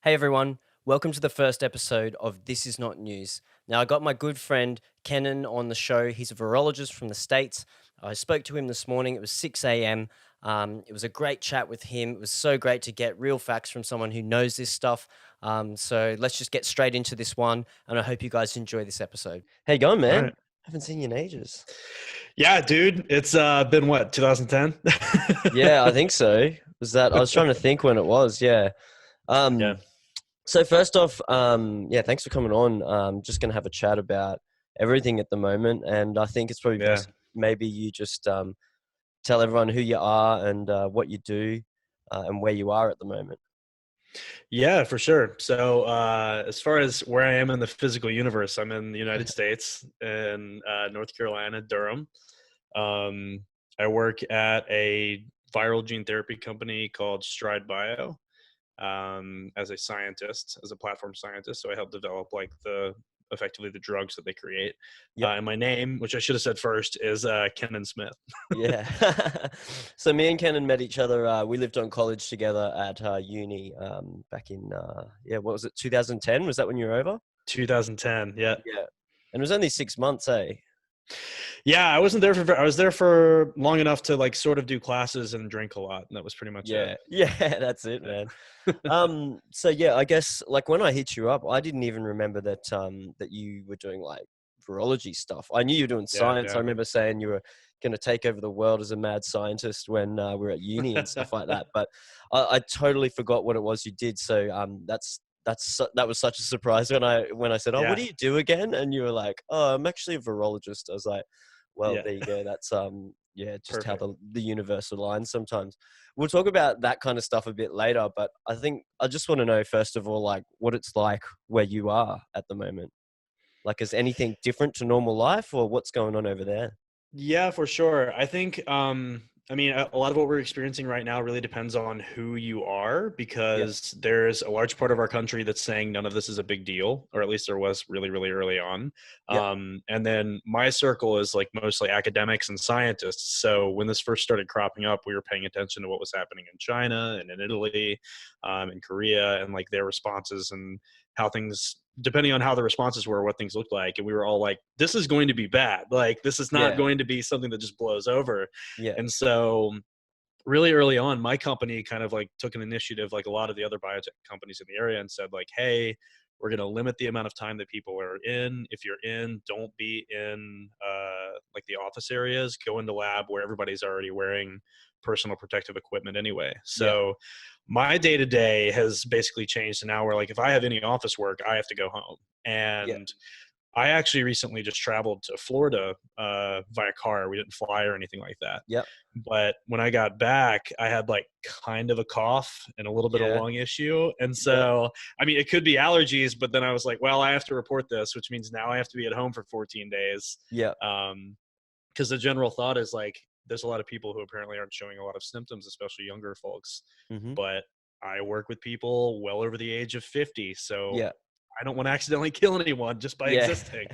Hey everyone, welcome to the first episode of This Is Not News. Now, I got my good friend Kennon on the show. He's a virologist from the States. I spoke to him this morning. It was 6 a.m. It was a great chat with him. It was so great to get real facts from someone who knows this stuff. So let's just get straight into this one, and I hope you guys enjoy this episode. How you going, All man? right. Haven't seen you in ages. Yeah, dude. It's been what, 2010? Yeah, I think so. Was that? I was trying to think when it was. Yeah. Yeah. Um, So first off, yeah, thanks for coming on. Just gonna have a chat about everything at the moment, and I think it's probably Yeah. best maybe you just tell everyone who you are and what you do and where you are at the moment. Yeah, for sure. So, as far as where I am in the physical universe, I'm in the United States in North Carolina, Durham. Um, I work at a viral gene therapy company called StrideBio. As a scientist, as a platform scientist. So I help develop like effectively the drugs that they create. Yep. And my name, which I should have said first, is Kennon Smith. Yeah. So me and Kenan met each other. We lived on college together at uni back in yeah, what was it? 2010? Was that when you were over? 2010. Yeah. Yeah. And it was only 6 months, eh? Yeah, I wasn't there for. I was there for long enough to like sort of do classes and drink a lot, and that was pretty much it. Yeah. Yeah, that's it, man. Yeah. So yeah, I guess like when I hit you up, I didn't even remember that that you were doing like virology stuff. I knew you were doing Yeah. science. I Yeah. remember saying you were going to take over the world as a mad scientist when we were at uni and stuff like that. But I totally forgot what it was you did. So that was such a surprise when I said, "Oh, what Yeah. do you do again?" And you were like, "Oh, I'm actually a virologist." I was like, "Well, Yeah. there you go. That's yeah, just how Perfect. the universe aligns sometimes." We'll talk about that kind of stuff a bit later, but I think I just want to know first of all, like what it's like where you are at the moment. Like, is anything different to normal life, or what's going on over there? Yeah, for sure. I think, I mean, a lot of what we're experiencing right now really depends on who you are, Yeah, because there's a large part of our country that's saying none of this is a big deal, or at least there was really, really early on. yeah, And then my circle is like mostly academics and scientists. So when this first started cropping up, we were paying attention to what was happening in China and in Italy, in Korea, and like their responses and how things, depending on how the responses were, what things looked like. And we were all like, this is going to be bad. Like, this is not yeah, going to be something that just blows over. yeah, And so really early on, my company kind of like took an initiative, like a lot of the other biotech companies in the area, and said like, hey, we're going to limit the amount of time that people are in. If you're in, don't be in like the office areas. Go into lab where everybody's already wearing personal protective equipment anyway. yeah, So my day to day has basically changed to now where like if I have any office work, I have to go home. yeah, And I actually recently just traveled to Florida via car. We didn't fly or anything like that. yeah, But when I got back, I had like kind of a cough and a little bit of yeah, lung issue. And yeah, so, I mean, it could be allergies, but then I was like, well, I have to report this, which means now I have to be at home for 14 days. yeah. Because the general thought is like, there's a lot of people who apparently aren't showing a lot of symptoms, especially younger folks. Hmm. But I work with people well over the age of 50. So Yeah, I don't want to accidentally kill anyone just by yeah. existing.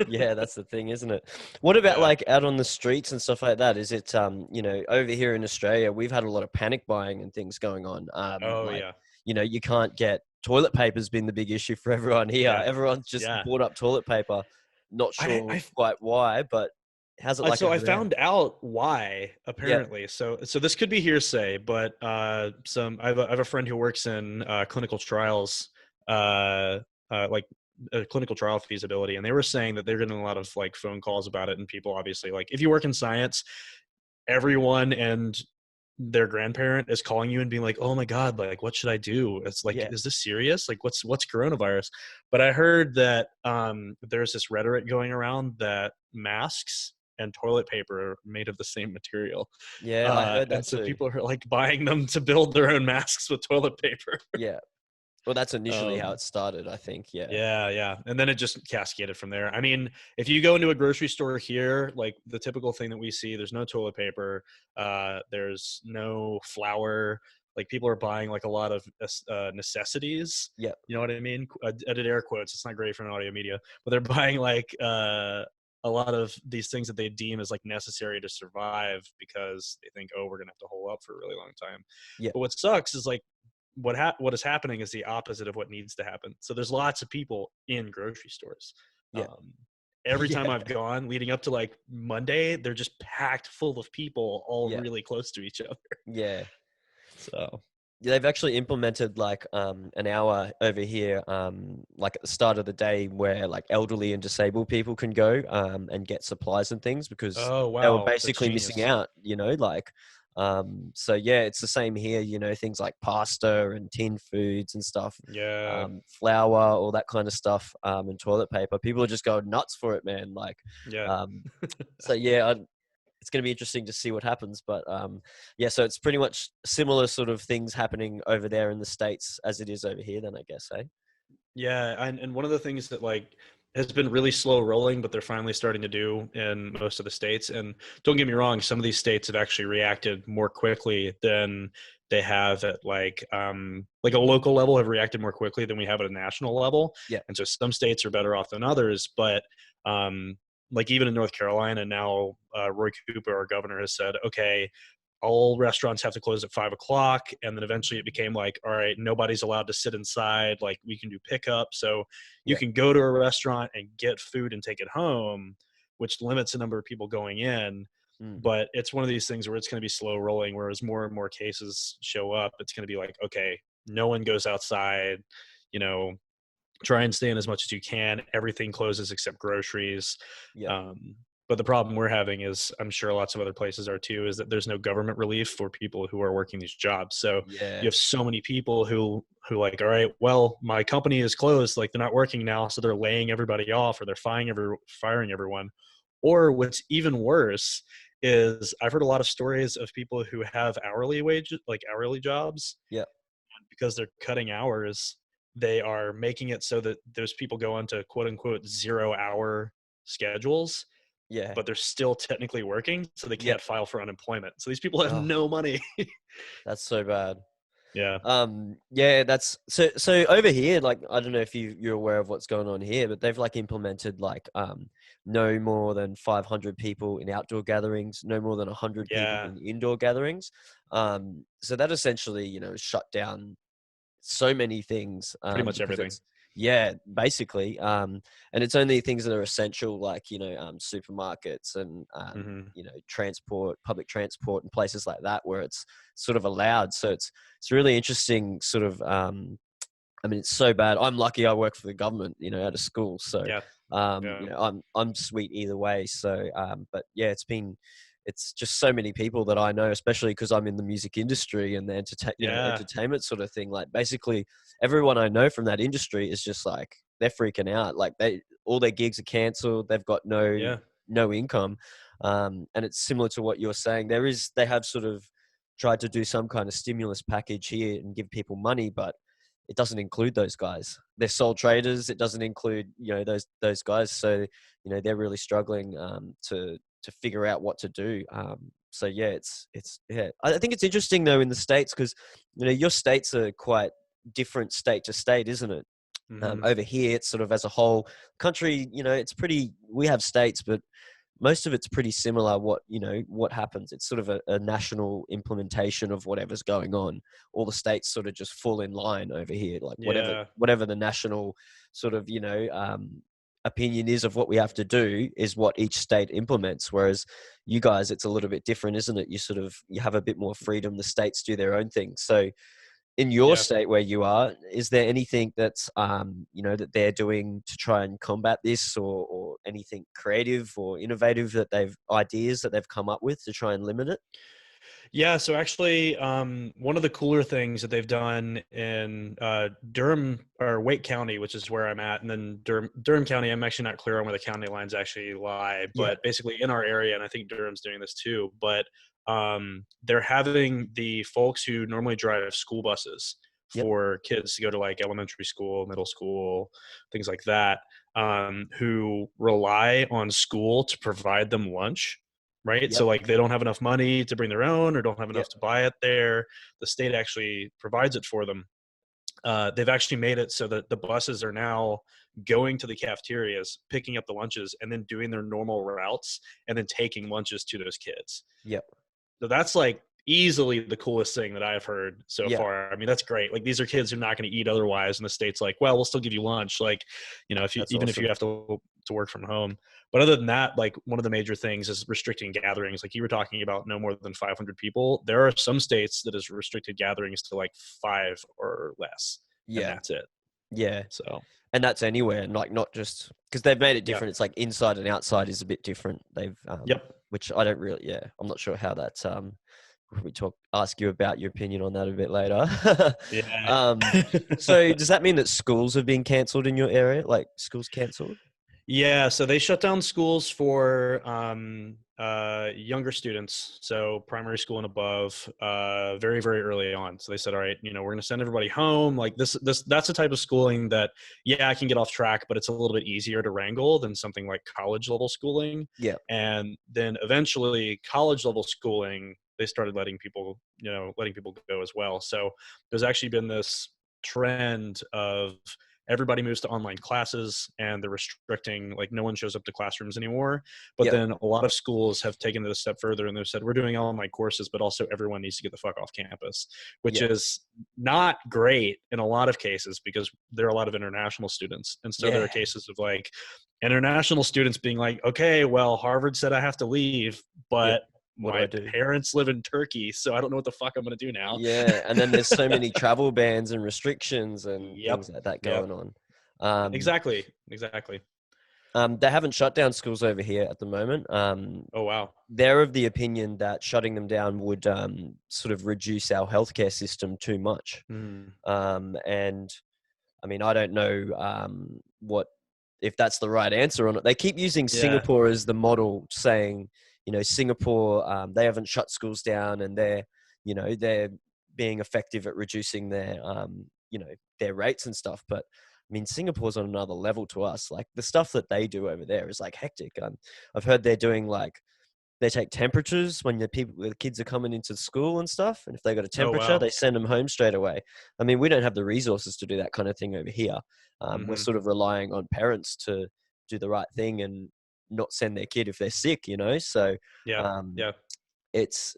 Yeah, that's the thing, isn't it? What about Yeah. like out on the streets and stuff like that? Is it over here in Australia, we've had a lot of panic buying and things going on. Oh, Like, yeah. you can't get toilet paper's been the big issue for everyone here. Yeah. Everyone's just Yeah. bought up toilet paper. Not I, sure I quite why, but how's it like so I over there? found out why Yeah, apparently. So this could be hearsay, but I have a friend who works in clinical trials, uh, like clinical trial feasibility, and they were saying that they're getting a lot of like phone calls about it, and people obviously like if you work in science, everyone and their grandparent is calling you and being like, "Oh my God, like what should I do?" It's like, yeah, is this serious? Like, what's coronavirus? But I heard that there's this rhetoric going around that masks and toilet paper are made of the same material, yeah. I heard and that so too. people are like buying them to build their own masks with toilet paper. Yeah. Well, that's initially how um, it started, I think. Yeah, Yeah, yeah. And then it just cascaded from there. I mean, if you go into a grocery store here, like the typical thing that we see, there's no toilet paper, there's no flour. Like people are buying like a lot of necessities. yeah, You know what I mean? I did air quotes. It's not great for an audio media, but they're buying like a lot of these things that they deem as like necessary to survive because they think, oh, we're gonna have to hole up for a really long time. yeah, But what sucks is like what is happening is the opposite of what needs to happen. So there's lots of people in grocery stores. Yeah. Um, every time Yeah. I've gone leading up to like Monday, they're just packed full of people, all Yeah. really close to each other. Yeah. So Yeah, they've actually implemented like an hour over here, like at the start of the day, where like elderly and disabled people can go and get supplies and things because oh they were wow, that's basically missing genius. out, like so yeah, it's the same here, things like pasta and tin foods and stuff, Yeah, flour, all that kind of stuff, and toilet paper. People are just going nuts for it, man. Like yeah. um so yeah, it's going to be interesting to see what happens. But yeah, so it's pretty much similar sort of things happening over there in the States as it is over here, then I guess, eh? Yeah, and one of the things that like has been really slow rolling, but they're finally starting to do in most of the states. And don't get me wrong, some of these states have actually reacted more quickly than they have at like a local level, have reacted more quickly than we have at a national level. Yeah, And so some states are better off than others. But like even in North Carolina now, Roy Cooper, our governor, has said, okay, all restaurants have to close at 5 o'clock. And then eventually it became like, all right, nobody's allowed to sit inside. Like we can do pickup. So you yeah. can go to a restaurant and get food and take it home, which limits the number of people going in. Mm, But it's one of these things where it's going to be slow rolling, whereas more and more cases show up. It's going to be like, okay, no one goes outside, you know, try and stay in as much as you can. Everything closes except groceries. yeah, Um, but the problem we're having is, I'm sure lots of other places are too, is that there's no government relief for people who are working these jobs. So you yeah, have so many people who like, all right, well, my company is closed, like they're not working now, so they're laying everybody off or they're firing everyone. Or what's even worse is I've heard a lot of stories of people who have hourly wages, like hourly jobs, yeah, because they're cutting hours, they are making it so that those people go onto quote unquote 0 hour schedules, yeah, but they're still technically working, so they yeah. can't file for unemployment. So these people have Oh, no money. that's so bad. Yeah. Yeah, that's so over here, like I don't know if you're aware of what's going on here, but they've like implemented like no more than 500 people in outdoor gatherings, no more than 100 people Yeah. in indoor gatherings. So that essentially, shut down so many things Pretty much because everything. it's yeah, basically, and it's only things that are essential, like supermarkets and Hmm. public transport and places like that where it's sort of allowed. So it's really interesting sort of I mean, it's so bad. I'm lucky I work for the government, out of school. So, Yeah. Yeah. I'm sweet either way. So, but yeah, it's just so many people that I know, especially because I'm in the music industry and the Yeah. entertainment sort of thing. Like basically everyone I know from that industry is just like, they're freaking out. Like all their gigs are canceled. They've got Yeah. no income. And it's similar to what you're saying. They have sort of tried to do some kind of stimulus package here and give people money, but it doesn't include those guys. They're sole traders. It doesn't include those guys. So they're really struggling to figure out what to do. So yeah, it's yeah. I think it's interesting though in the States because your states are quite different state to state, isn't it? Hmm. Over here, it's sort of as a whole country. It's pretty. We have states, but most of it's pretty similar. What happens, it's sort of a national implementation of whatever's going on. All the states sort of just fall in line over here, like whatever Yeah. whatever the national sort of opinion is of what we have to do is what each state implements. Whereas you guys, it's a little bit different, isn't it? You have a bit more freedom. The states do their own thing. So in your Yeah. state where you are, is there anything that's that they're doing to try and combat this, or anything creative or innovative ideas that they've come up with to try and limit it? Yeah, so actually, one of the cooler things that they've done in Durham or Wake County, which is where I'm at, and then Durham County, I'm actually not clear on where the county lines actually lie, Yeah. but basically in our area, and I think Durham's doing this too, but they're having the folks who normally drive school buses Yep. for kids to go to like elementary school, middle school, things like that, who rely on school to provide them lunch, right? Yep. So like they don't have enough money to bring their own or don't have Yep. enough to buy it there. The state actually provides it for them. They've actually made it so that the buses are now going to the cafeterias, picking up the lunches, and then doing their normal routes, and then taking lunches to those kids. Yep. So that's like easily the coolest thing that I've heard so Yeah, far. I mean, that's great. Like, these are kids who are not going to eat otherwise, and the state's like, well, we'll still give you lunch. Like, if you that's even if you awesome. have to work from home. But other than that, like, one of the major things is restricting gatherings. Like you were talking about, no more than 500 people. There are some states that has restricted gatherings to like 5 or less, and Yeah, that's it. yeah. So, And that's anywhere, and like not just because they've made it yeah. different. It's like inside and outside is a bit different. Yep. Which I don't really, yeah, I'm not sure how that's we ask you about your opinion on that a bit later. Yeah. um, so does that mean that schools have been cancelled in your area? Like schools cancelled? Yeah, so they shut down schools for younger students, so primary school and above, very, very early on. So they said, all right, we're going to send everybody home. Like that's the type of schooling that, yeah, I can get off track, but it's a little bit easier to wrangle than something like college level schooling. Yeah, And then eventually, college level schooling, they started letting people go as well. So there's actually been this trend of everybody moves to online classes, and they're restricting, like, no one shows up to classrooms anymore. But yeah, then a lot of schools have taken it a step further, and they've said, we're doing online courses, but also everyone needs to get the fuck off campus, which yeah, is not great in a lot of cases, because there are a lot of international students. And so there are yeah, cases of like international students being like, okay, well, Harvard said I have to leave, yeah. but What do I my do? parents live in Turkey, so I don't know what the fuck I'm going to do now. Yeah, and then there's so many travel bans and restrictions and Yep. things like that Yep. going on. Um, Exactly. Exactly. they haven't shut down schools over here at the moment. Oh, wow. They're of the opinion that shutting them down would sort of reduce our healthcare system too much. Mm. And I mean, I don't know what if that's the right answer or not. They keep using Yeah. Singapore as the model, saying, Singapore, they haven't shut schools down, and they're being effective at reducing their rates and stuff. But I mean, Singapore's on another level to us. Like the stuff that they do over there is like hectic. I've heard they're doing like they take temperatures when the kids are coming into school and stuff, and if they got a Oh, temperature, wow. they send them home straight away. I mean, we don't have the resources to do that kind of thing over here. We're Mhm. sort of relying on parents to do the right thing and not send their kid if they're sick. So Yeah. um, Yeah. it's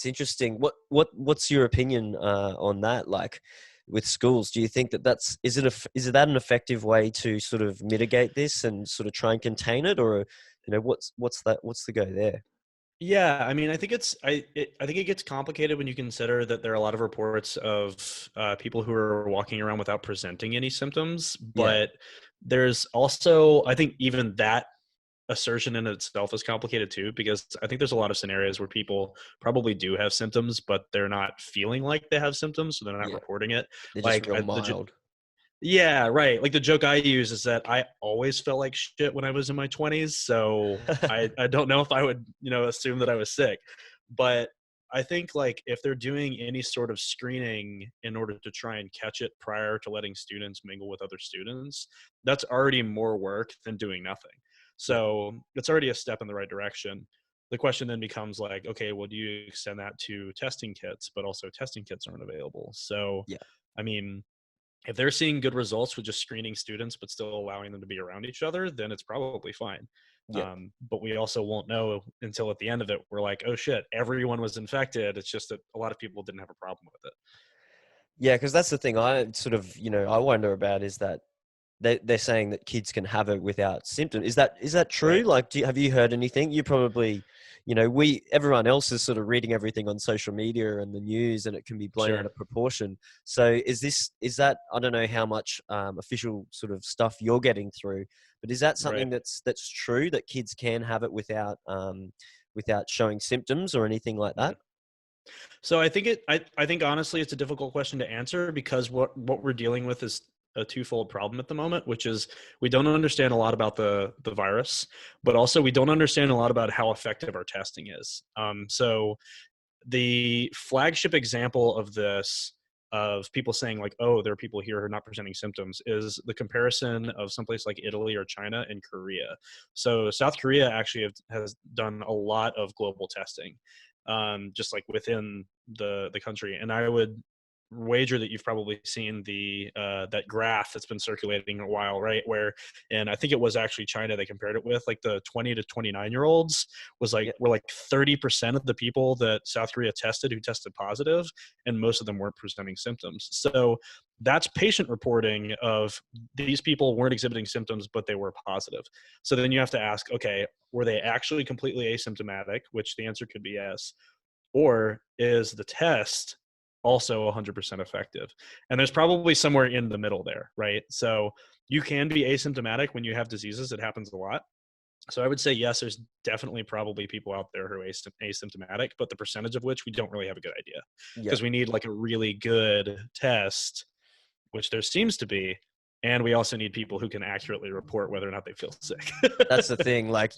interesting. What's your opinion on that? Like with schools, do you think that is that an effective way to sort of mitigate this and sort of try and contain it, or what's the go there? Yeah, I mean, I think it gets complicated when you consider that there are a lot of reports of people who are walking around without presenting any symptoms. Yeah, But there's also, I think, even that assertion in itself is complicated too, because I think there's a lot of scenarios where people probably do have symptoms, but they're not feeling like they have symptoms, so they're not yeah, reporting it. they're just Like real mild. Yeah, right. Like, the joke I use is that I always felt like shit when I was in my 20s, so I don't know if I would, assume that I was sick. But I think, like, if they're doing any sort of screening in order to try and catch it prior to letting students mingle with other students, that's already more work than doing nothing. Yeah, So it's already a step in the right direction. The question then becomes like, okay, well, do you extend that to testing kits? But also testing kits aren't available. So, yeah, I mean, if they're seeing good results with just screening students but still allowing them to be around each other, then it's probably fine. yeah. But we also won't know until at the end of it. We're like, oh shit, everyone was infected. It's just that a lot of people didn't have a problem with it. Yeah, because that's the thing I sort of, I wonder about is that they're saying that kids can have it without symptoms. Is that true? Right. Like, have you heard anything? You probably, everyone else is sort of reading everything on social media and the news, and it can be blown out Sure. of proportion. So is that I don't know how much official sort of stuff you're getting through, but is that Right. something that's true that kids can have it without showing symptoms or anything like Mhm. that? So I think honestly it's a difficult question to answer, because what we're dealing with is a twofold problem at the moment, which is we don't understand a lot about the virus, but also we don't understand a lot about how effective our testing is. So the flagship example of this, of people saying like, oh, there are people here who are not presenting symptoms, is the comparison of someplace like Italy or China and Korea. So South Korea actually has done a lot of global testing, just like within the country. And I would wager that you've probably seen the that graph that's been circulating a while, right? Where, and I think it was actually China they compared it with, like the 20 to 29-year-olds was like Yeah. were like 30% of the people that South Korea tested who tested positive, and most of them weren't presenting symptoms. So that's patient reporting of these people weren't exhibiting symptoms, but they were positive. So then you have to ask, okay, were they actually completely asymptomatic? Which the answer could be yes. Or is the test also 100% effective? And there's probably somewhere in the middle there, right? So you can be asymptomatic when you have diseases. It happens a lot. So I would say yes, there's definitely probably people out there who are asymptomatic, but the percentage of which we don't really have a good idea, Yeah. because we need like a really good test, which there seems to be, and we also need people who can accurately report whether or not they feel sick. That's the thing. Like,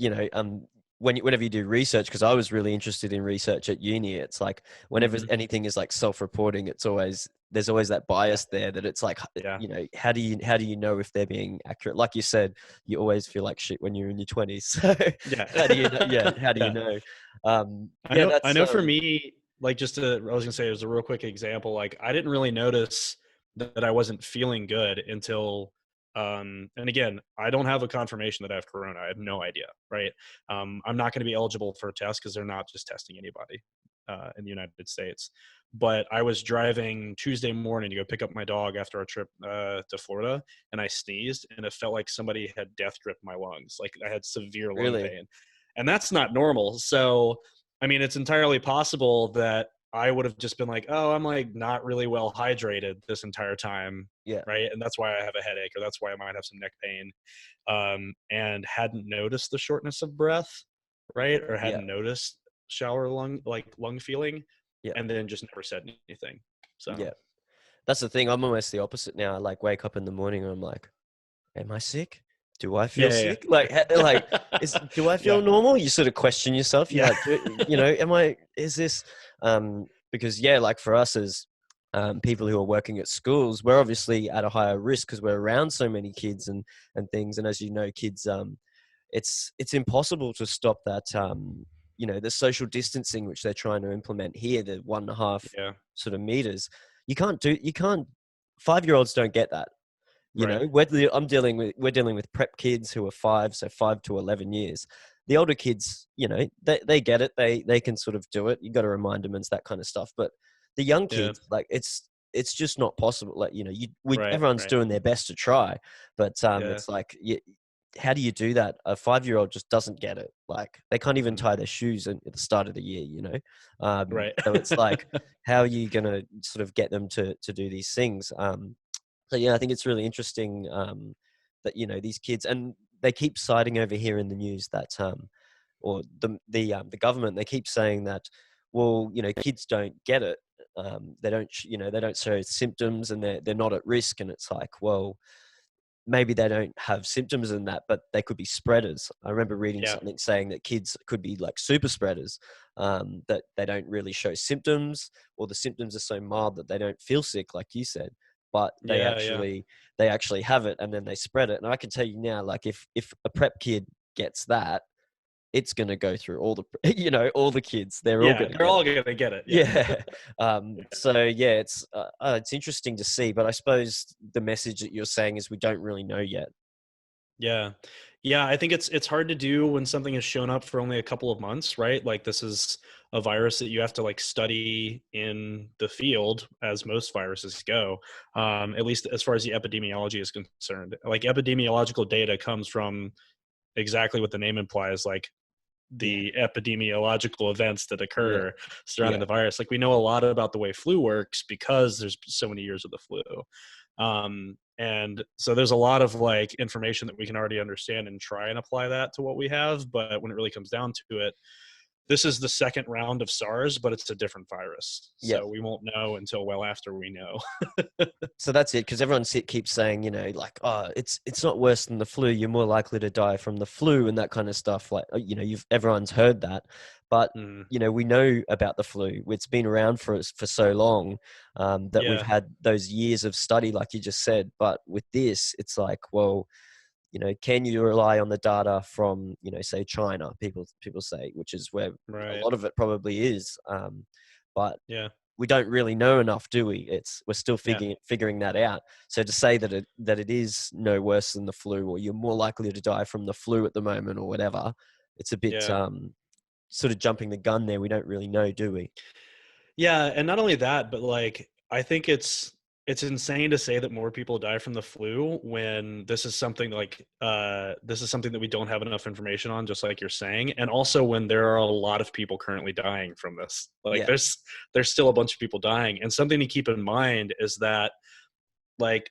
whenever you do research, because I was really interested in research at uni, it's like whenever Mhm. anything is like self-reporting, there's always that Yeah, bias there that it's like, yeah. how do you know if they're being accurate? Like you said, you always feel like shit when you're in your 20s. So Yeah. how do you know? Yeah, how do you Yeah. know? I Yeah, know I that's know for me, like just to I was gonna say, as a real quick example, like I didn't really notice that I wasn't feeling good until and again, I don't have a confirmation that I have corona. I have no idea, right? I'm not gonna be eligible for a test because they're not just testing anybody in the United States. But I was driving Tuesday morning to go pick up my dog after our trip to Florida, and I sneezed, and it felt like somebody had death gripped my lungs. Like I had severe lung really, pain, and that's not normal. So I mean, it's entirely possible that I would have just been like, oh, I'm like not really well hydrated this entire time, yeah, right? And that's why I have a headache, or that's why I might have some neck pain, and hadn't noticed the shortness of breath, right? Or yeah, hadn't noticed shower lung feeling, yeah, and then just never said anything. So yeah. That's the thing. I'm almost the opposite now. I like wake up in the morning and I'm like, am I sick? Do I feel yeah, yeah, sick? Like, like, do I yeah, feel normal? You sort of question yourself. You're yeah, like, am I? Is this? Because yeah, like for us as people who are working at schools, we're obviously at a higher risk because we're around so many kids and things. And as you know, kids, it's impossible to stop that. The social distancing which they're trying to implement here, the 1.5 yeah. sort of meters. You can't. 5-year-olds don't get that. Right. We're dealing with prep kids who are 5, so 5 to 11 years. The older kids, they get it. They can sort of do it. You got to remind them and that kind of stuff. But the young Yeah. kids, like it's just not possible. Like Right. everyone's Right. doing their best to try, but Yeah. it's like how do you do that? A 5-year-old just doesn't get it. Like they can't even Mhm. tie their shoes at the start of the year. Right. So it's like how are you gonna sort of get them to do these things? So yeah, I think it's really interesting that these kids, and they keep citing over here in the news that or the government, they keep saying that, well, kids don't get it. They don't show symptoms and they're not at risk. And it's like, well, maybe they don't have symptoms in that, but they could be spreaders. I remember reading Yeah. something saying that kids could be like super spreaders, that they don't really show symptoms, or the symptoms are so mild that they don't feel sick, like you said, but they Yeah. Yeah. actually have it and then they spread it. And I can tell you now, like if a prep kid gets that, it's going to go through all the, all the kids. They're all Yeah. going to They're get all it. gonna get it. Yeah. Yeah. Yeah. So yeah, it's interesting to see, but I suppose the message that you're saying is we don't really know yet. Yeah. Yeah, I think it's hard to do when something has shown up for only a couple of months, right? Like this is a virus that you have to like study in the field, as most viruses go. At least as far as the epidemiology is concerned. Like epidemiological data comes from exactly what the name implies, like Yeah. the epidemiological events that Yeah. occur surrounding Yeah. the virus. Like we know a lot about the way flu works because there's so many years of the flu. And so there's a lot of like information that we can already understand and try and apply that to what we have. But when it really comes down to it, this is the second round of SARS, but it's a different virus. Yeah. So we won't know until well after we know. So that's it, because everyone keeps saying, like, oh, it's not worse than the flu. You're more likely to die from the flu and that kind of stuff. Like, everyone's heard that, but Mm, we know about the flu. It's been around for so long, that we've yeah, had those years of study, like you just said. But with this, it's like, well, can you rely on the data from, say China? People say, which is where a right. lot of it probably is. But Yeah. we don't really know enough, do we? We're still Yeah. figuring that out. So to say that it is no worse than the flu, or you're more likely to die from the flu at the moment, or whatever, it's a bit Yeah. sort of jumping the gun there. We don't really know, do we? Yeah, and not only that, but like I think it's insane to say that more people die from the flu when this is something like this is something that we don't have enough information on, just like you're saying, and also when there are a lot of people currently dying from this. Like Yeah, there's still a bunch of people dying, and something to keep in mind is that like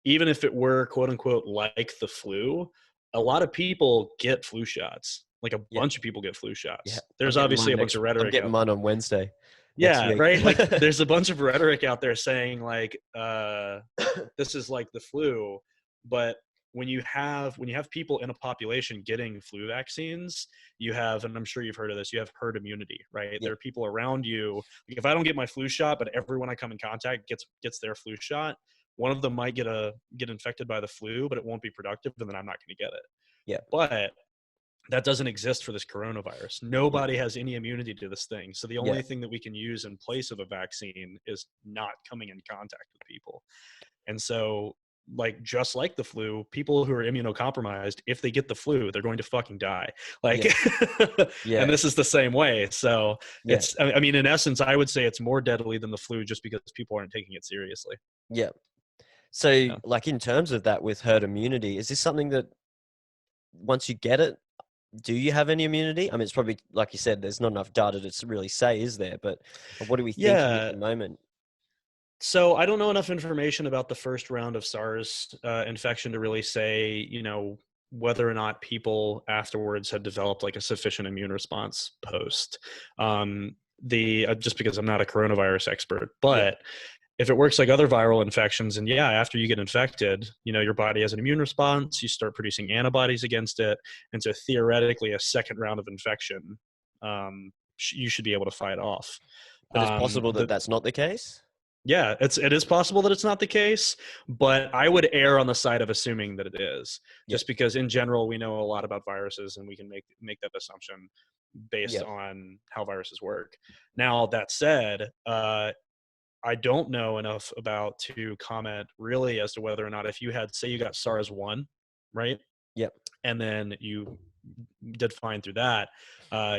even if it were quote unquote like the flu, a lot of people get flu shots. Like a yeah, bunch of people get flu yeah. shots. There's obviously a bunch of I'm rhetoric getting out. mine on Wednesday next Yeah, week. right? Like, there's a bunch of rhetoric out there saying, like, this is like the flu, but when you have people in a population getting flu vaccines, you have, and I'm sure you've heard of this, you have herd immunity, right? Yeah, There are people around you. Like, if I don't get my flu shot, but everyone I come in contact gets their flu shot, one of them might get infected by the flu, but it won't be productive, and then I'm not going to get it. yeah, But that doesn't exist for this coronavirus. yeah, Nobody has any immunity to this thing. So the yeah, only thing that we can use in place of a vaccine is not coming in contact with people. And so, like, just like the flu, people who are immunocompromised, if they get the flu, they're going to fucking die. yeah, Like, and yeah, this is the same way. So yeah, I mean, in essence, I would say it's more deadly than the flu just because people aren't taking it seriously. yeah. So, Yeah. like in terms of that with herd immunity, is this something that once you get it, do you have any immunity? I mean, it's probably like you said, there's not enough data to really say, is there? But what are we thinking at Yeah. the moment? So I don't know enough information about the first round of SARS infection to really say, whether or not people afterwards had developed like a sufficient immune response post. The just because I'm not a coronavirus expert, Yeah, but if it works like other viral infections, and yeah, after you get infected, your body has an immune response, you start producing antibodies against it, and so theoretically, a second round of infection, you should be able to fight off. but it's possible that The that's not the case. Yeah, it is possible that it's not the case, but I would err on the side of assuming that it is, Yeah, just because in general we know a lot about viruses and we can make that assumption based yeah, on how viruses work. Now that said, I don't know enough about to comment really as to whether or not if you had, say, you got SARS-1, right, yeah, and then you did fine through that,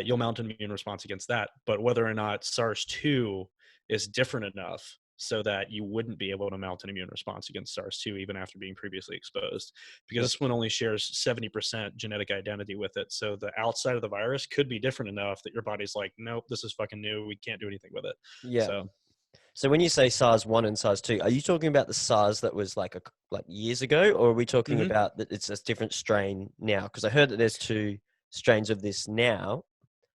you'll mount an immune response against that. But whether or not SARS-2 is different enough so that you wouldn't be able to mount an immune response against SARS-2 even after being previously exposed, because yeah, this one only shares 70% genetic identity with it. So the outside of the virus could be different enough that your body's like, nope, this is fucking new. We can't do anything with it. yeah. So So when you say SARS-1 and SARS-2, are you talking about the SARS that was like years ago, or are we talking mhm. about that it's a different strain now? Because I heard that there's two strains of this now,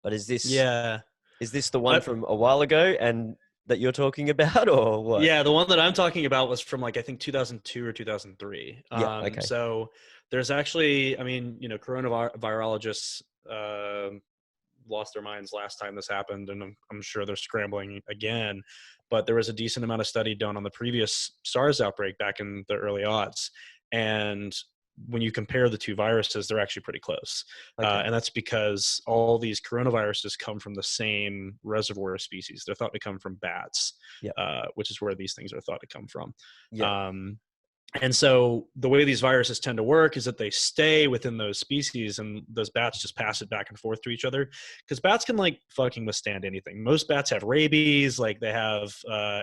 but Yeah. is this the one I, from a while ago and that you're talking about, or what? Yeah, the one that I'm talking about was from like I think 2002 or 2003. Yeah. Okay. So there's actually, I mean, coronavirologists lost their minds last time this happened, and I'm sure they're scrambling again. But there was a decent amount of study done on the previous SARS outbreak back in the early aughts, and when you compare the two viruses, they're actually pretty close. Okay. And that's because all these coronaviruses come from the same reservoir species. They're thought to come from bats, Yeah. which is where these things are thought to come from. Yeah. Um, and so the way these viruses tend to work is that they stay within those species, and those bats just pass it back and forth to each other, because bats can like fucking withstand anything. Most bats have rabies. Like they have,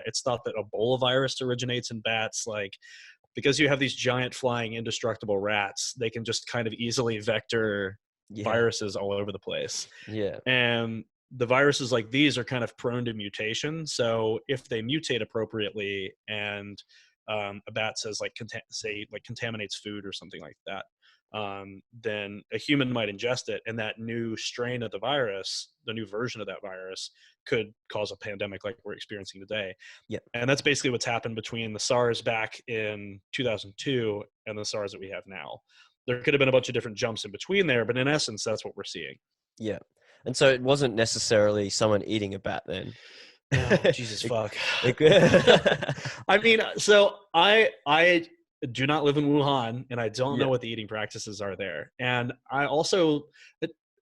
it's thought that Ebola virus originates in bats. Like, because you have these giant flying indestructible rats, they can just kind of easily vector Yeah. viruses all over the place. Yeah. And the viruses like these are kind of prone to mutation. So if they mutate appropriately, and a bat says like contaminates food or something like that, then a human might ingest it, and that new strain of the virus, the new version of that virus, could cause a pandemic like we're experiencing today. Yeah. And that's basically what's happened between the SARS back in 2002 and the SARS that we have now. There could have been a bunch of different jumps in between there, but in essence, that's what we're seeing. Yeah. And so it wasn't necessarily someone eating a bat then. No, Jesus It, fuck. it, I mean, so I do not live in Wuhan, and I don't know yeah. what the eating practices are there. And I also,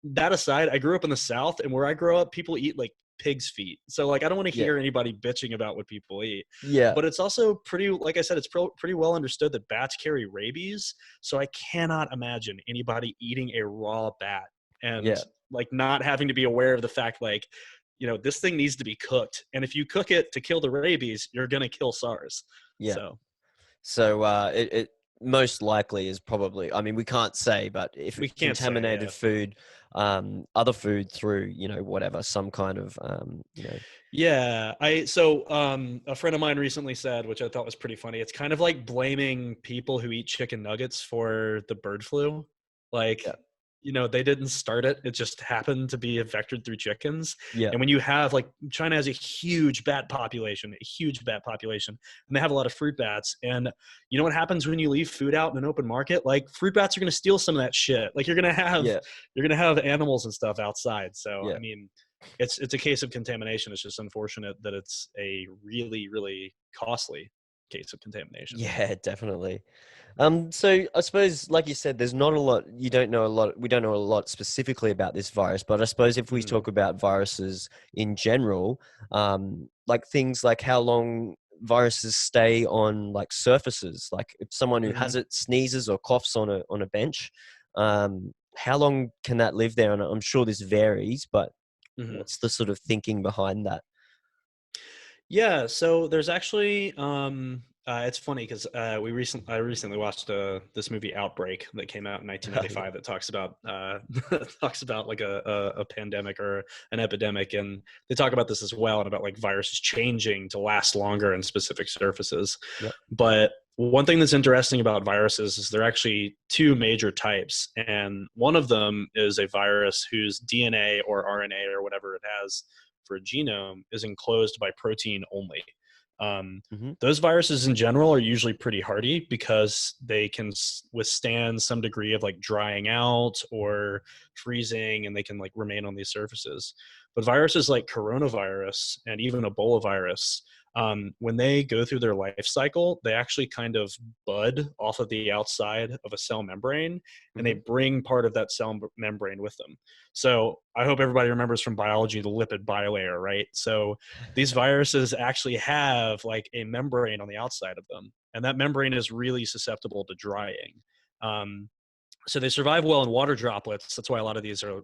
that aside, I grew up in the South, and where I grow up, people eat like pig's feet. So like I don't want to Yeah. hear anybody bitching about what people eat. Yeah. But it's also pretty, like I said, it's pretty well understood that bats carry rabies. So I cannot imagine anybody eating a raw bat and Yeah. like not having to be aware of the fact like, this thing needs to be cooked. And if you cook it to kill the rabies, you're gonna kill SARS. Yeah. So So it most likely is probably, I mean, we can't say, but if we it can't say, contaminated yeah. food, other food through, whatever, some kind of, Yeah, a friend of mine recently said, which I thought was pretty funny. It's kind of like blaming people who eat chicken nuggets for the bird flu. yeah, Like, they didn't start it. It just happened to be vectored through chickens. yeah, And when you have like China has a huge bat population, and they have a lot of fruit bats. And you know what happens when you leave food out in an open market? Like fruit bats are going to steal some of that shit. Like yeah, you're going to have animals and stuff outside. So, I yeah. mean, it's a case of contamination. It's just unfortunate that it's a really, really costly case of contamination. Yeah, definitely. So I suppose, like you said, there's not a lot, you don't know a lot, we don't know a lot specifically about this virus, but I suppose if we Mhm. talk about viruses in general, like things like how long viruses stay on like surfaces, like if someone who has Mhm. it sneezes or coughs on a bench, how long can that live there? And I'm sure this varies, but Mhm. what's the sort of thinking behind that? Yeah, so there's actually it's funny because I recently watched this movie Outbreak that came out in Yeah. 1995 that talks about talks about like a pandemic or an epidemic, and they talk about this as well and about like viruses changing to last longer in specific surfaces. Yep. But one thing that's interesting about viruses is there are actually two major types, and one of them is a virus whose DNA or RNA or whatever it has for a genome is enclosed by protein only. Um, Hmm. those viruses in general are usually pretty hardy because they can withstand some degree of like drying out or freezing, and they can like remain on these surfaces. But viruses like coronavirus and even Ebola virus, when they go through their life cycle, they actually kind of bud off of the outside of a cell membrane, and they Hmm. bring part of that cell membrane with them. So I hope everybody remembers from biology the lipid bilayer, right? So these viruses actually have like a membrane on the outside of them, and that membrane is really susceptible to drying. Um, so they survive well in water droplets. That's why a lot of these are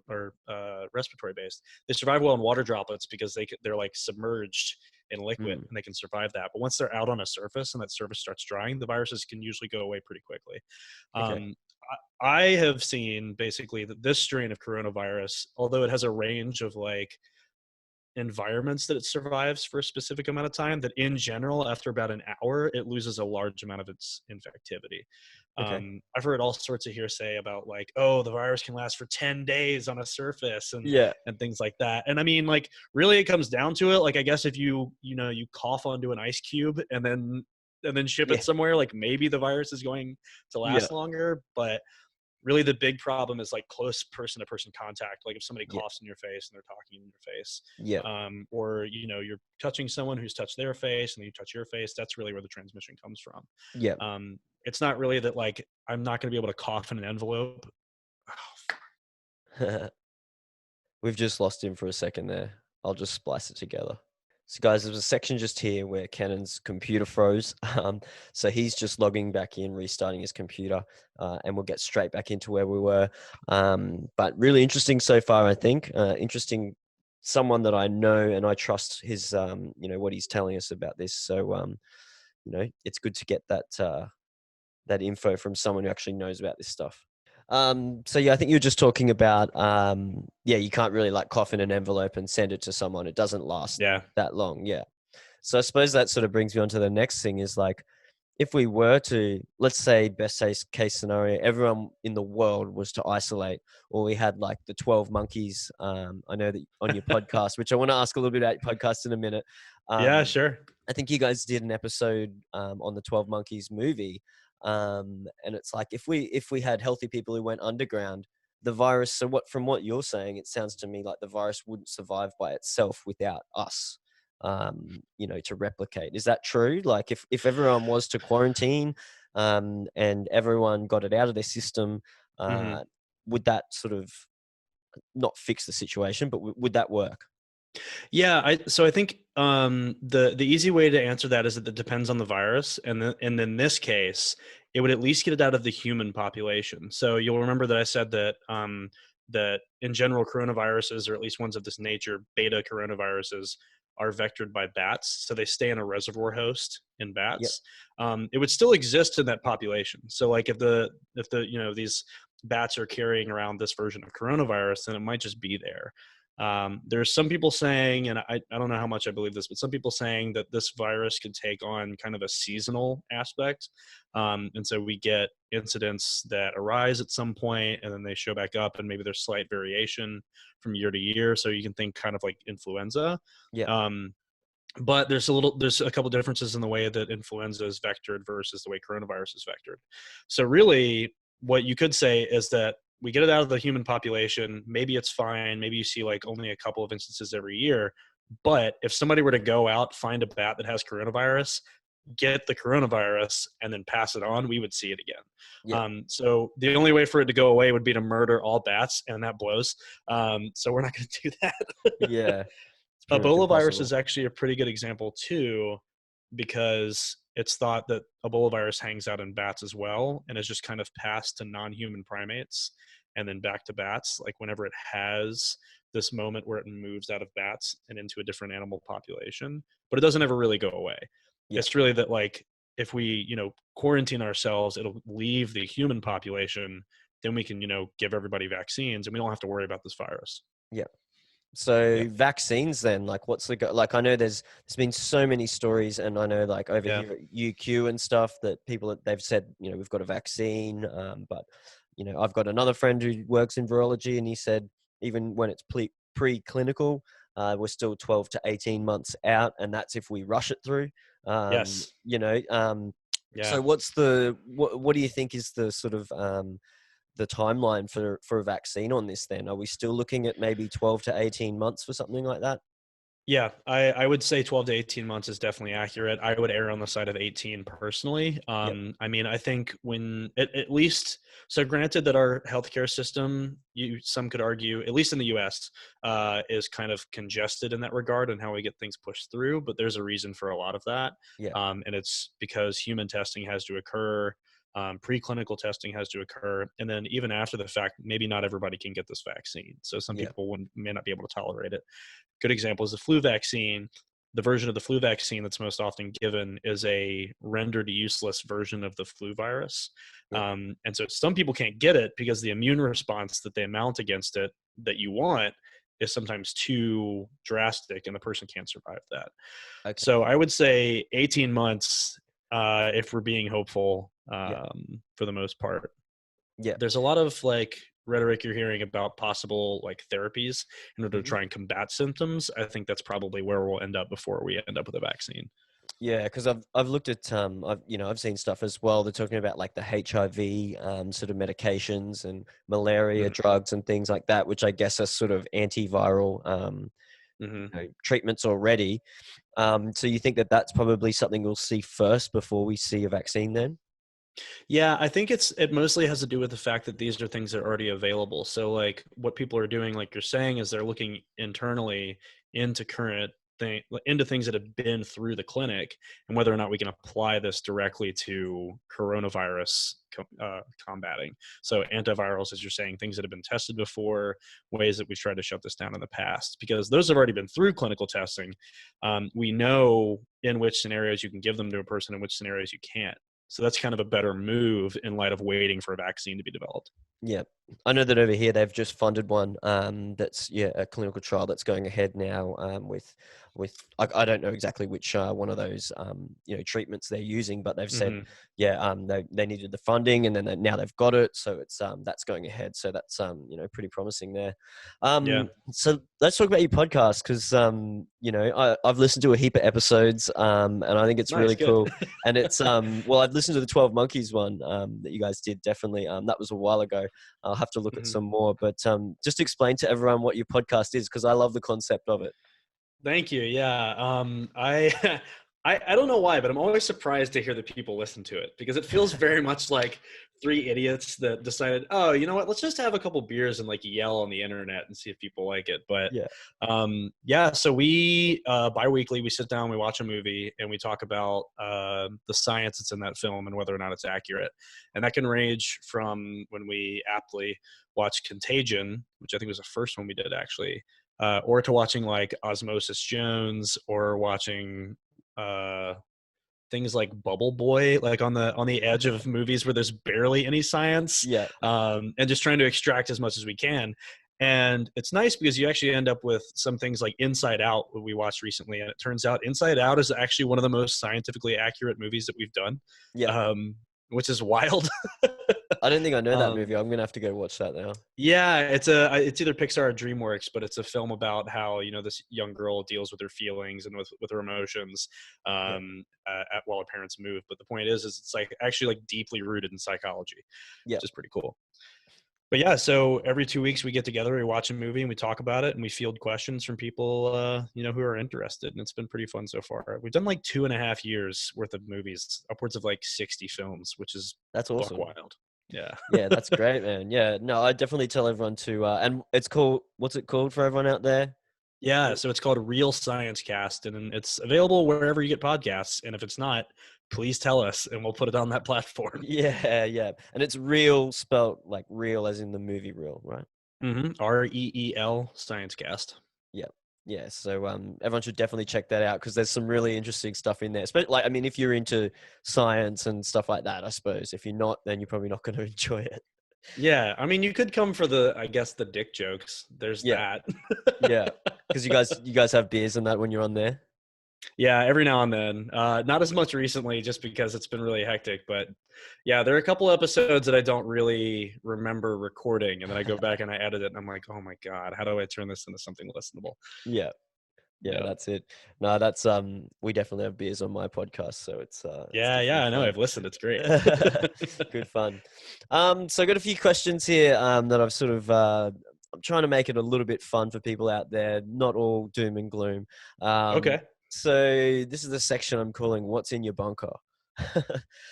respiratory based. They survive well in water droplets because they're like submerged in liquid Mm. and they can survive that. But once they're out on a surface and that surface starts drying, the viruses can usually go away pretty quickly. Okay. Um, I have seen basically that this strain of coronavirus, although it has a range of like environments that it survives for a specific amount of time, that in general after about an hour it loses a large amount of its infectivity. Okay. I've heard all sorts of hearsay about like, oh, the virus can last for 10 days on a surface Yeah. and things like that. And I mean, like, really it comes down to it, like I guess if you cough onto an ice cube and then ship Yeah. it somewhere, like maybe the virus is going to Yeah. last longer. But really the big problem is like close person to person contact, like if somebody Yeah. coughs in your face and they're talking in your face, Yeah. or you're touching someone who's touched their face and then you touch your face. That's really where the transmission comes from. Yeah. It's not really that like I'm not going to be able to cough in an envelope. We've just lost him for a second there. I'll just splice it together. So, guys, there's a section just here where Cannon's computer froze. So he's just logging back in, restarting his computer, and we'll get straight back into where we were. But really interesting so far, I think. Interesting, someone that I know and I trust his, what he's telling us about this. So, it's good to get that info from someone who actually knows about this stuff. So yeah, I think you were just talking about, yeah, you can't really like cough in an envelope and send it to someone. It doesn't last Yeah. that long. Yeah. So I suppose that sort of brings me on to the next thing is like, if we were to, let's say, best case scenario, everyone in the world was to isolate, or we had like the 12 monkeys. I know that on your podcast, which I want to ask a little bit about your podcast in a minute. Yeah, Um, sure. I think you guys did an episode on the 12 Monkeys movie. And it's like if we had healthy people who went underground, the virus, so what from what you're saying, it sounds to me like the virus wouldn't survive by itself without us, to replicate. Is that true? Like if everyone was to quarantine, and everyone got it out of their system, Hmm. would that sort of not fix the situation, but would that work? Yeah, so I think the easy way to answer that is that it depends on the virus, and in this case, it would at least get it out of the human population. So you'll remember that I said that that in general coronaviruses, or at least ones of this nature, beta coronaviruses, are vectored by bats, so they stay in a reservoir host in Yep. bats. It would still exist in that population. So like if the these bats are carrying around this version of coronavirus, then it might just be there. There's some people saying, and I don't know how much I believe this, but some people saying that this virus could take on kind of a seasonal aspect. And so we get incidents that arise at some point and then they show back up, and maybe there's slight variation from year to year. So you can think kind of like influenza. Yep. Um, but there's a couple differences in the way that influenza is vectored versus the way coronavirus is vectored. So really what you could say is that we get it out of the human population, maybe it's fine, maybe you see like only a couple of instances every year, but if somebody were to go out, find a bat that has coronavirus, get the coronavirus, and then pass it on, we would see it again. Yep. So the only way for it to go away would be to murder all bats, and that blows. So we're not going to do that. Yeah. It's pretty much Ebola virus impossible. is actually a pretty good example too, because it's thought that Ebola virus hangs out in bats as well, and is just kind of passed to non-human primates and then back to bats, like whenever it has this moment where it moves out of bats and into a different animal population, but it doesn't ever really go away. Yep. It's really that like if we quarantine ourselves, it'll leave the human population, then we can give everybody vaccines and we don't have to worry about this virus. Yep. So Yeah. vaccines then, like what's like I know there's been so many stories, and I know like over Yeah. here at UQ and stuff that they've said, we've got a vaccine, but I've got another friend who works in virology, and he said even when it's preclinical, we're still 12 to 18 months out, and that's if we rush it through. Um, Yes. you know, Yeah. so what do you think is the sort of the timeline for a vaccine on this then? Are we still looking at maybe 12 to 18 months for something like that? Yeah, I would say 12 to 18 months is definitely accurate. I would err on the side of 18 personally. Yep. I mean, I think when at least, so granted that our healthcare system, some could argue, at least in the US, is kind of congested in that regard and how we get things pushed through, but there's a reason for a lot of that. Yeah. And it's because human testing has to occur. Preclinical testing has to occur, and then even after the fact, maybe not everybody can get this vaccine. So some Yeah. people may not be able to tolerate it. Good example is the flu vaccine. The version of the flu vaccine that's most often given is a rendered useless version of the flu virus. Yeah. And so some people can't get it because the immune response that they mount against it that you want is sometimes too drastic and the person can't survive that. Okay. So I would say 18 months if we're being hopeful Yeah. for the most part. Yeah. There's a lot of like rhetoric you're hearing about possible like therapies in order to Hmm. try and combat symptoms. I think that's probably where we'll end up before we end up with a vaccine. Yeah, because I've looked at I've seen stuff as well. They're talking about like the HIV sort of medications and malaria Mhm. drugs and things like that, which I guess are sort of antiviral Mhm. treatments already. So you think that that's probably something we'll see first before we see a vaccine then? Yeah, I think it mostly has to do with the fact that these are things that are already available. So like what people are doing, like you're saying, is they're looking internally into into things that have been through the clinic and whether or not we can apply this directly to coronavirus combating. So antivirals, as you're saying, things that have been tested before, ways that we've tried to shut this down in the past, because those have already been through clinical testing. We know in which scenarios you can give them to a person and which scenarios you can't. So that's kind of a better move in light of waiting for a vaccine to be developed. Yeah, I know that over here they've just funded one that's a clinical trial that's going ahead now I don't know exactly which one of those treatments they're using, but they've said Hmm. they needed the funding, and then now they've got it, so it's that's going ahead, so that's pretty promising there. Yeah, So let's talk about your podcast, because I've listened to a heap of episodes, and I think it's nice, really good. cool. And it's well, I've listened to the 12 Monkeys one that you guys did, definitely. That was a while ago. I'll have to look at Hmm. some more, but just explain to everyone what your podcast is, because I love the concept of it. Thank you. Yeah, I I don't know why, but I'm always surprised to hear that people listen to it because it feels very much like three idiots that decided, oh, you know what, let's just have a couple beers and like yell on the internet and see if people like it. But Yeah. yeah, so we bi-weekly we sit down, we watch a movie, and we talk about the science that's in that film and whether or not it's accurate. And that can range from when we aptly watch Contagion, which I think was the first one we did actually, or to watching like Osmosis Jones, or watching uh things like Bubble Boy, like on the edge of movies where there's barely any science, Yeah. and just trying to extract as much as we can. And it's nice because you actually end up with some things like Inside Out, what we watched recently, and it turns out Inside Out is actually one of the most scientifically accurate movies that we've done, Yeah. which is wild. I don't think I know that um, movie. I'm gonna have to go watch that now. yeah, it's either Pixar or DreamWorks, but it's a film about how, you know, this young girl deals with her feelings and with her emotions, Yeah. while her parents move. But the point is it's like actually like deeply rooted in psychology, Yeah. which is pretty cool. But yeah, so every 2 weeks we get together, we watch a movie and we talk about it, and we field questions from people, you know, who are interested, and it's been pretty fun so far. We've done like 2.5 years worth of movies, upwards of like 60 films, which is That's buck awesome. wild. Yeah. Yeah, that's great, man. Yeah, no, I definitely tell everyone to. And it's called. What's it called for everyone out there? Yeah, so it's called Real Science Cast, and it's available wherever you get podcasts. And if it's not, please tell us, and we'll put it on that platform. Yeah, yeah, and it's real spelt like real as in the movie real, right? REEL Science Cast. Yeah, yeah. So everyone should definitely check that out because there's some really interesting stuff in there. Especially, like, I mean, if you're into science and stuff like that, I suppose. If you're not, then you're probably not going to enjoy it. Yeah, I mean, you could come for I guess, the dick jokes. There's Yeah, that. yeah. Because you guys have beers and that when you're on there. Yeah, every now and then. Not as much recently, just because it's been really hectic. But yeah, there are a couple episodes that I don't really remember recording, and then I go back and I edit it, and I'm like, oh my god, how do I turn this into something listenable? Yeah. Yeah, Yeah. that's it. No, that's we definitely have beers on my podcast, so it's Yeah, yeah, definitely I know. fun. I've listened. It's great. Good fun. So I got a few questions here that I've sort of I'm trying to make it a little bit fun for people out there, not all doom and gloom. Um, Okay. so this is the section I'm calling "What's in Your Bunker."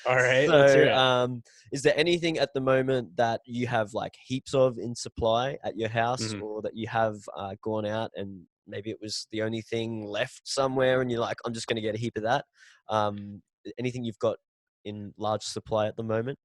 All right. Let's hear So, it. is there anything at the moment that you have like heaps of in supply at your house, Mhm. or that you have gone out and maybe it was the only thing left somewhere, and you're like, I'm just going to get a heap of that? Anything you've got in large supply at the moment?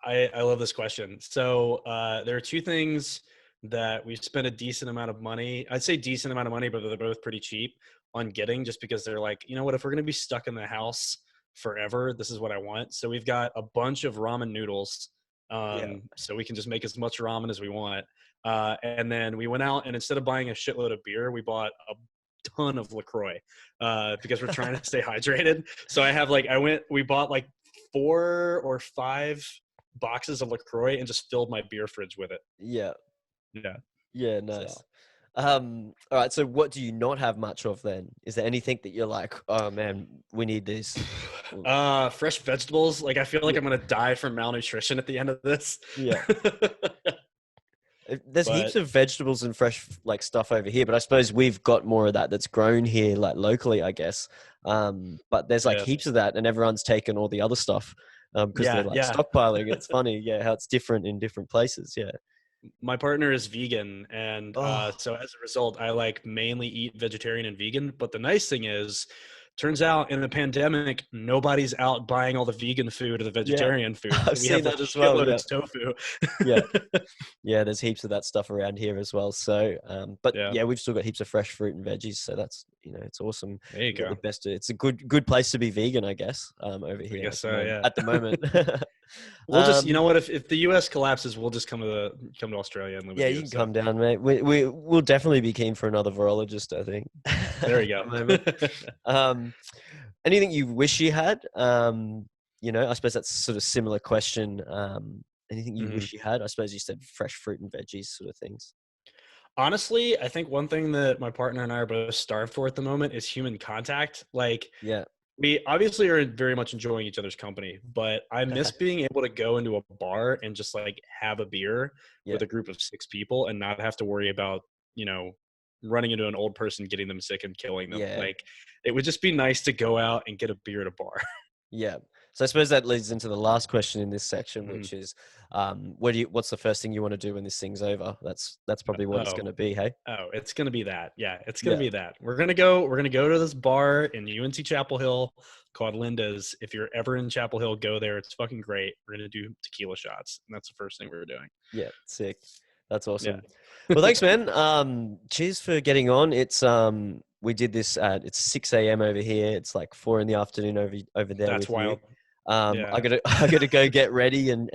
I love this question. So there are two things that we've spent a decent amount of money. I'd say decent amount of money, but they're both pretty cheap on getting, just because they're like, you know what, if we're going to be stuck in the house forever, this is what I want. So we've got a bunch of ramen noodles, Yeah. so we can just make as much ramen as we want. And then we went out, and instead of buying a shitload of beer, we bought a ton of LaCroix, because we're trying to stay hydrated. So we bought like 4 or 5 boxes of LaCroix and just filled my beer fridge with it. Yeah. Yeah. Yeah. So Nice. All right. So, what do you not have much of then? Is there anything that you're like, oh man, we need this? Mm. fresh vegetables. Like, I feel like Yeah. I'm gonna die from malnutrition at the end of this. Yeah. There's heaps But of vegetables and fresh like stuff over here, but I suppose we've got more of that that's grown here, like locally, I guess. But there's like yeah, heaps of that, and everyone's taken all the other stuff because they're yeah, like yeah. stockpiling. It's funny, yeah, how it's different in different places. Yeah. My partner is vegan, and Oh, so as a result, I like mainly eat vegetarian and vegan. But the nice thing is, turns out in the pandemic, nobody's out buying all the vegan food or the yeah. vegetarian food, I've so we seen have a that as well. shitload Yeah. of tofu. Yeah. Yeah, there's heaps of that stuff around here as well. So, but Yeah, yeah, we've still got heaps of fresh fruit and veggies. So that's, it's awesome. there you We've got go. the best. It's a good place to be vegan, I guess. Over I here guess at the so. moment. Yeah. At the moment. We'll just, you um, know what? If the U.S. collapses, we'll just come to Australia and live with yeah, you you. can So come down, mate. We'll definitely be keen for another virologist, I think. there you At the moment. go. Um, anything you wish you had? I suppose that's sort of similar question. Anything you Mhm. wish you had? I suppose you said fresh fruit and veggies, sort of things. Honestly, I think one thing that my partner and I are both starved for at the moment is human contact. Like, Yeah. we obviously are very much enjoying each other's company, but I miss being able to go into a bar and just like have a beer Yeah. with a group of 6 people and not have to worry about, you know, running into an old person, getting them sick, and killing them. Yeah. Like, it would just be nice to go out and get a beer at a bar. Yeah. So I suppose that leads into the last question in this section, Mhm. which is, what's the first thing you want to do when this thing's over? That's probably what it's Oh, going to be. Hey. oh, it's gonna be that. Yeah, it's gonna Yeah. be that. We're gonna go to this bar in UNC Chapel Hill called Linda's. If you're ever in Chapel Hill, go there. It's fucking great. We're gonna do tequila shots, and that's the first thing we're doing. Yeah. Sick. That's Yeah. awesome. Well, thanks, man. Cheers for getting on. We did this at it's 6 a.m. over here. It's like 4 in the afternoon over there That's with you. wild. I Yeah. gotta I gotta go get ready and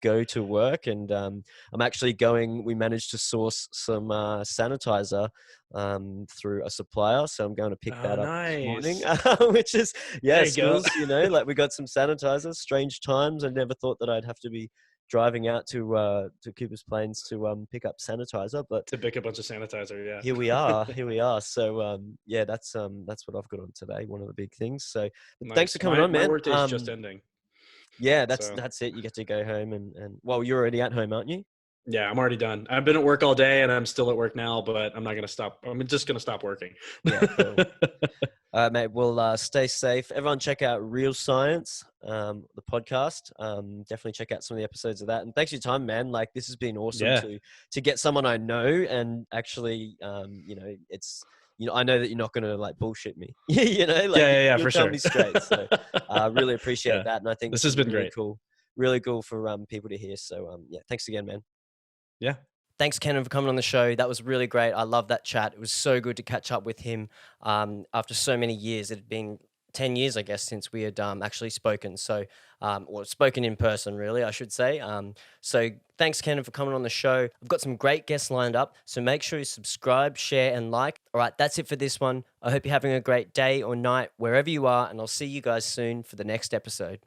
go to work. And I'm actually going. We managed to source some sanitizer through a supplier, so I'm going to pick Oh, that up this morning. nice. Which is There you go. skills. Like we got some sanitizer. Strange times. I never thought that I'd have to be driving out to Cooper's Plains to pick up sanitizer, but To pick a bunch of sanitizer. Yeah. here we are. Here we are. So yeah, that's what I've got on today. One of the big things. So thanks for Nice. coming My on, my man. workday's just ending. Yeah, So that's it. You get to go home and well, you're already at home, aren't you? yeah, I'm already done. I've been at work all day and I'm still at work now, but I'm not gonna stop. I'm just gonna stop working. Yeah, cool. All right, mate. Well, stay safe. Everyone, check out Real Science, the podcast. Definitely check out some of the episodes of that. And thanks for your time, man. Like this has been awesome Yeah. to get someone I know and actually, it's I know that you're not gonna like bullshit me. Like Yeah, yeah, yeah, you'll for tell sure. me straight. So I really appreciate Yeah. that, and I think This this has will be been great. really cool for people to hear. So yeah, thanks again, man. Yeah. Thanks, Kennon, for coming on the show. That was really great. I love that chat. It was so good to catch up with him after so many years. It had been 10 years, I guess, since we had actually spoken. So, or spoken in person, really, I should say. So, thanks, Kennon, for coming on the show. I've got some great guests lined up. So, make sure you subscribe, share, and like. All right, that's it for this one. I hope you're having a great day or night, wherever you are. And I'll see you guys soon for the next episode.